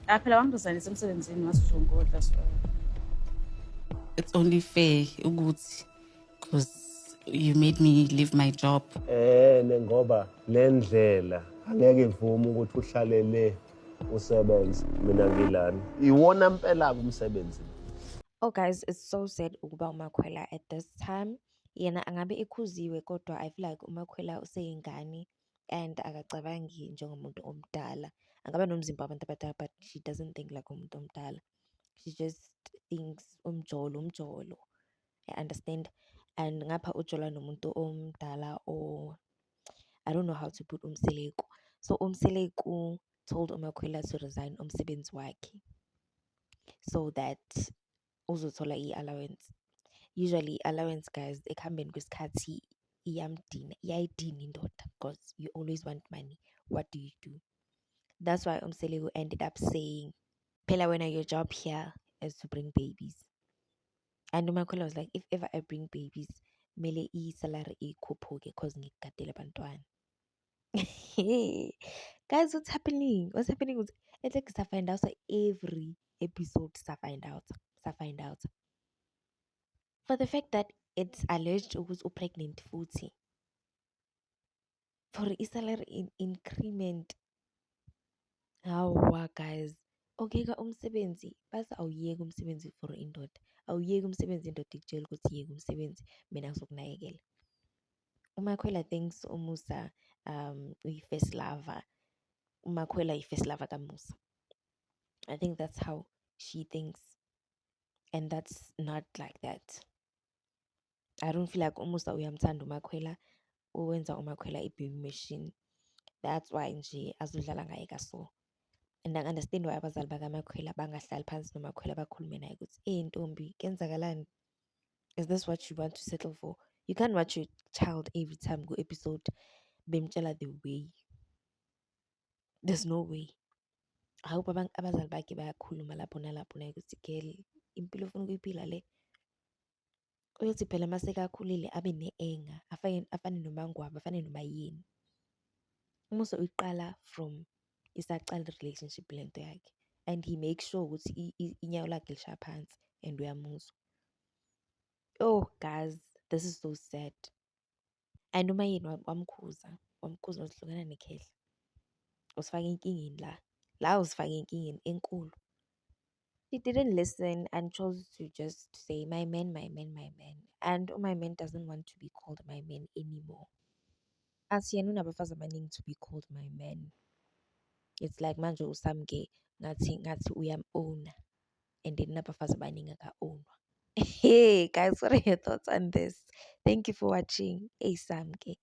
Phela wangiresign emsebenzini ngathi uzongodla so. It's only fair ukuthi because you made me leave my job. Ngoba le ndlela angeke ivume ukuthi uhlale le usebenze mina ngilana. Iwona mpela kumsebenzi. Oh guys, it's so sad ukuba uMakhwela at this time. Yena angabe ekhuziwe kodwa I feel like uMakhwela useyingane and akacabangi njengomuntu omdala. Angaba nomzimba wabantu abadala but she doesn't think like umuntu omdala. She just thinks umjolo. I understand. And ngapha ujola nomuntu omdala or I don't know how to put Umseleku. So Umseleku told uMakhwela to resign umsebenzi wakhe so that uzothola i-allowance. Usually allowance guys ekuhambeni kwesikhathi iyayidina indoda because you always want money. What do you do? That's why Umseleku ended up saying, phela wena your job here is to bring babies. And uMakhwela was like, if ever I bring babies, mele i-salary ikhuphuke because ngikugadele abantwana. Guys, what's happening? What's happening with it's like I find out so every episode I find out. For the fact that it's alleged ukuthi pregnant futhi. For i-salary increment. Hawa guys. Okay ka umsebenzi, base awuyeka umsebenzi for indoda. Awuyeka umsebenzi indoda ikutshela ukuthi yeka umsebenzi mina ngizokunakekela. uMakhwela thinks uMusa uyi-first lover. uMakhwela yi-first lover kaMusa. I think that's how she thinks. And that's not like that. I don't feel like uMusa uyamthanda uMakhwela. Uwenza uMakhwela i-baby machine. That's why nje azodlala ngaye kaso. And I understand why abazali bakaMakhwela bangahlali phansi noMakhwela bakhulume naye ukuthi ntombi kenzakalani? Is this what you want to settle for? You can't watch your child every time go episode bemtshela the way. There's no way. I hope abazali bakhe bayakhuluma lapho nalapho naye ukuthi girl impilo ufuna ukuyiphila le. Uyothi phela masekakhulile abe ne-anger afane nomangwabo afane nomayeni. Umusa uyiqala from isaqala relationship lento yakhe and he makes sure ukuthi inyawo lakhe lishaya phansi and uyamuzwa. Oh guys, this is so sad. And umayeni wamkhuza uhlukana nekhehla. Usifake enkingeni la usifake enkingeni enkulu. He didn't listen and chose to just say my man. And my man doesn't want to be called my man anymore. As yena unabafazi abaningi to be called my man. It's like manje usamke ngathi uyam-owna and then nabafazi abaningi aka-ownwa. Hey guys, what are your thoughts on this? Thank you for watching. Hey Samke.